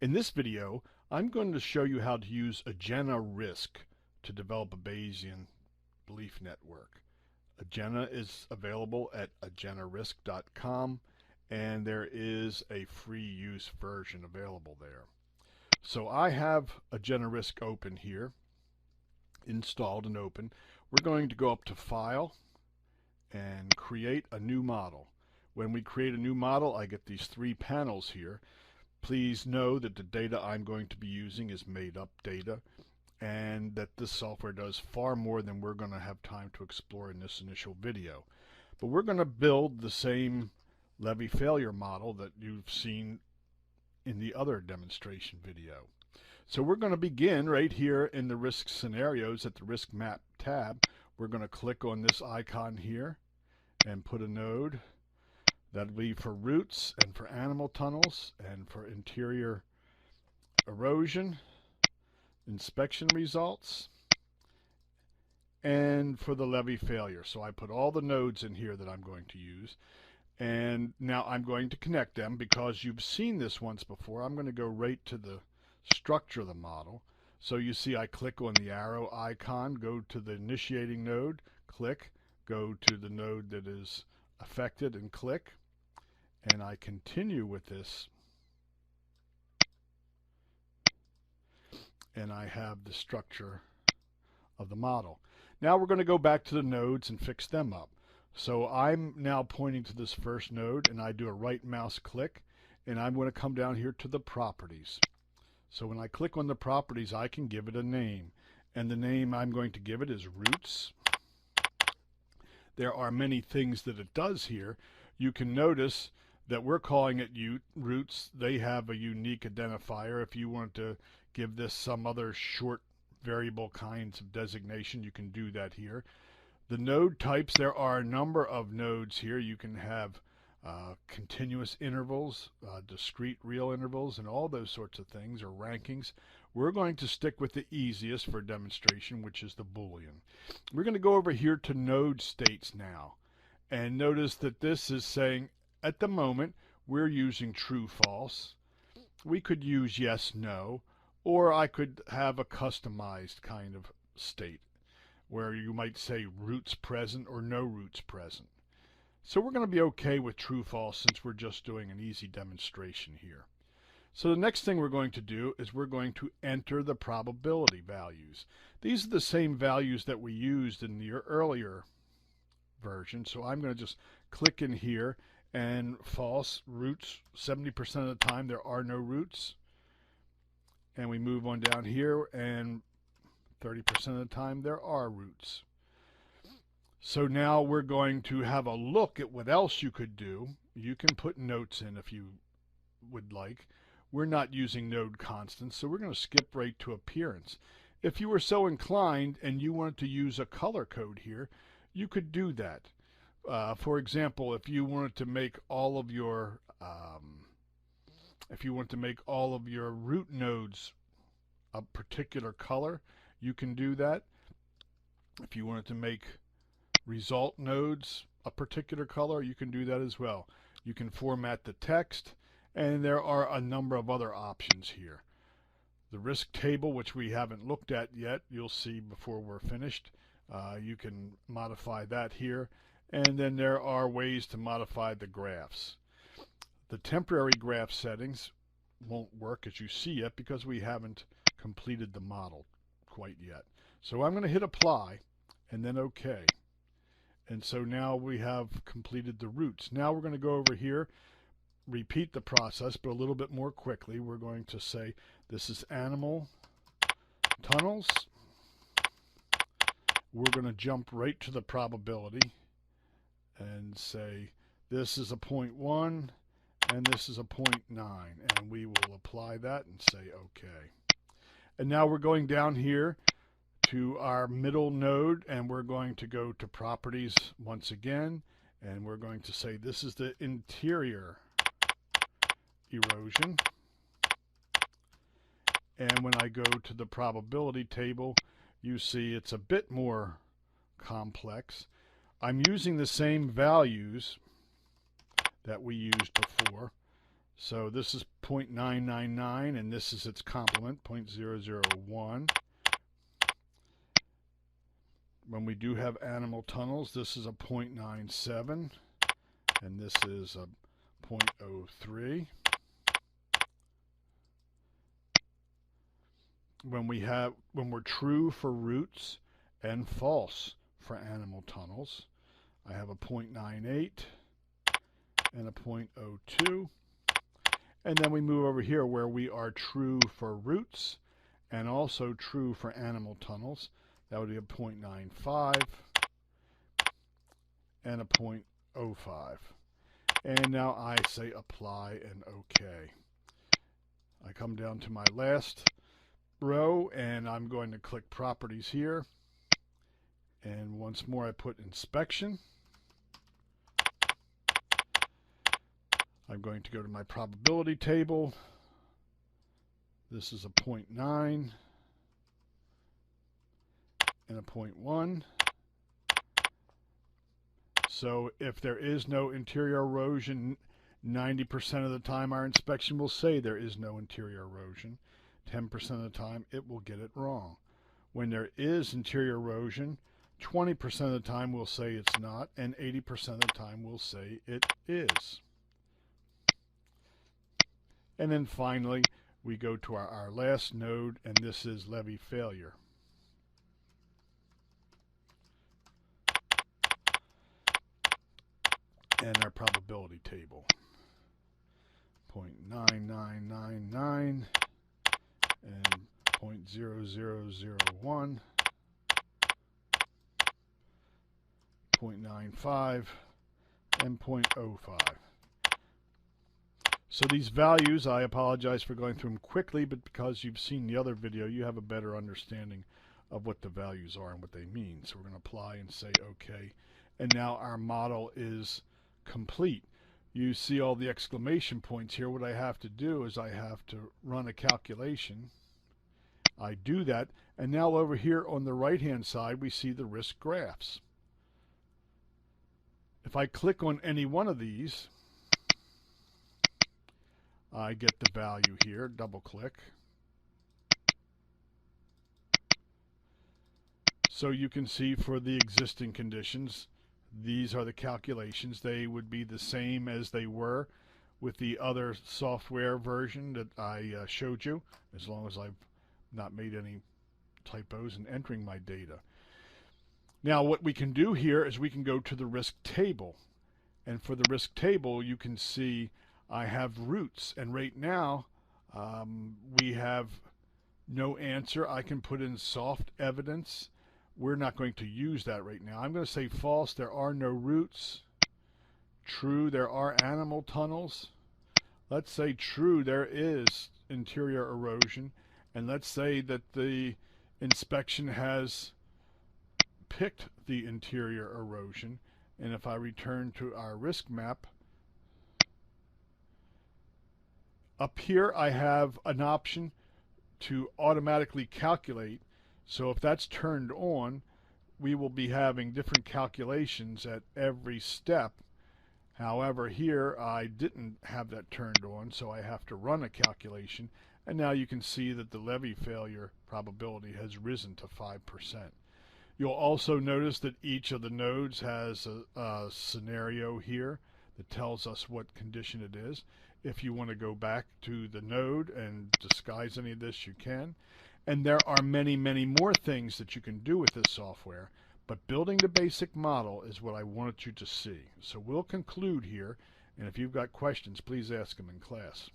In this video, I'm going to show you how to use Agena Risk to develop a Bayesian belief network. Agena is available at agenarisk.com, and there is a free use version available there. So I have Agena Risk open here, installed and open. We're going to go up to File and create a new model. When we create a new model, I get these three panels here. Please know that the data I'm going to be using is made up data, and that this software does far more than we're going to have time to explore in this initial video. But we're going to build the same levy failure model that you've seen in the other demonstration video. So we're going to begin right here in the risk scenarios at the risk map tab. We're going to click on this icon here and put a node. That'll be for roots and for animal tunnels and for interior erosion, inspection results, and for the levee failure. So I put all the nodes in here that I'm going to use. And now I'm going to connect them because you've seen this once before. I'm going to go right to the structure of the model. So you see I click on the arrow icon, go to the initiating node, click, go to the node that is affected and click, and I continue with this, and I have the structure of the model. Now we're going to go back to the nodes and fix them up. So I'm now pointing to this first node, and I do a right mouse click, and I'm going to come down here to the properties. So when I click on the properties, I can give it a name, and the name I'm going to give it is roots. There are many things that it does here. You can notice that we're calling it roots. They have a unique identifier. If you want to give this some other short variable kinds of designation, you can do that here. The node types, there are a number of nodes here. You can have continuous intervals, discrete real intervals, and all those sorts of things, or rankings. We're going to stick with the easiest for demonstration, which is the Boolean. We're going to go over here to node states now, and notice that this is saying at the moment we're using true false. We could use yes no, or I could have a customized kind of state where you might say roots present or no roots present. So we're going to be okay with true false since we're just doing an easy demonstration here. So the next thing we're going to do is we're going to enter the probability values. These are the same values that we used in the earlier version. So I'm going to just click in here, and false, roots, 70% of the time there are no roots. And we move on down here, and 30% of the time there are roots. So now we're going to have a look at what else you could do. You can put notes in if you would like. We're not using node constants, so we're going to skip right to appearance. If you were so inclined and you wanted to use a color code here, you could do that. For example, if you wanted to make all of your root nodes a particular color, you can do that. If you wanted to make result nodes a particular color, you can do that as well. You can format the text, and there are a number of other options here. The risk table, which we haven't looked at yet, you'll see before we're finished. You can modify that here, and then there are ways to modify the graphs. The temporary graph settings won't work as you see yet because we haven't completed the model quite yet. So I'm going to hit apply and then OK. And so now we have completed the roots. Now we're going to go over here, repeat the process, but a little bit more quickly. We're going to say this is animal tunnels. We're going to jump right to the probability and say this is a 0.1 and this is a 0.9, and we will apply that and say OK. And now we're going down here to our middle node, and we're going to go to properties once again, and we're going to say this is the interior erosion. And when I go to the probability table, you see it's a bit more complex. I'm using the same values that we used before. So this is 0.999 and this is its complement, 0.001. When we do have animal tunnels, this is a 0.97 and this is a 0.03. When we're true for roots and false for animal tunnels, I have a 0.98 and a 0.02. And then we move over here where we are true for roots and also true for animal tunnels. That would be a 0.95 and a 0.05. And now I say apply and OK. I come down to my last row and I'm going to click properties here. And once more I put inspection. I'm going to go to my probability table. This is a 0.9 and a 0.1. So if there is no interior erosion, 90% of the time our inspection will say there is no interior erosion. 10% of the time it will get it wrong. When there is interior erosion, 20% of the time we'll say it's not, and 80% of the time we'll say it is. And then finally, we go to our last node, and this is levee failure. And our probability table. 0.9999 and 0.0001, 0.95, and 0.05. So these values, I apologize for going through them quickly, but because you've seen the other video, you have a better understanding of what the values are and what they mean. So we're going to apply and say OK. And now our model is complete. You see all the exclamation points here. What I have to do is I have to run a calculation. I do that, and now over here on the right hand side we see the risk graphs. If I click on any one of these, I get the value here. Double click. So you can see for the existing conditions, these are the calculations. They would be the same as they were with the other software version that I showed you, as long as I've not made any typos in entering my data. Now what we can do here is we can go to the risk table. And for the risk table, you can see I have roots. And right now, we have no answer. I can put in soft evidence. We're not going to use that right now. I'm going to say false, there are no roots. True, there are animal tunnels. Let's say true, there is interior erosion. And let's say that the inspection has picked the interior erosion. And if I return to our risk map, up here I have an option to automatically calculate. So if that's turned on, we will be having different calculations at every step. However, here I didn't have that turned on, so I have to run a calculation. And now you can see that the levee failure probability has risen to 5%. You'll also notice that each of the nodes has a scenario here that tells us what condition it is. If you want to go back to the node and disguise any of this, you can. And there are many, many more things that you can do with this software. But building the basic model is what I wanted you to see. So we'll conclude here. And if you've got questions, please ask them in class.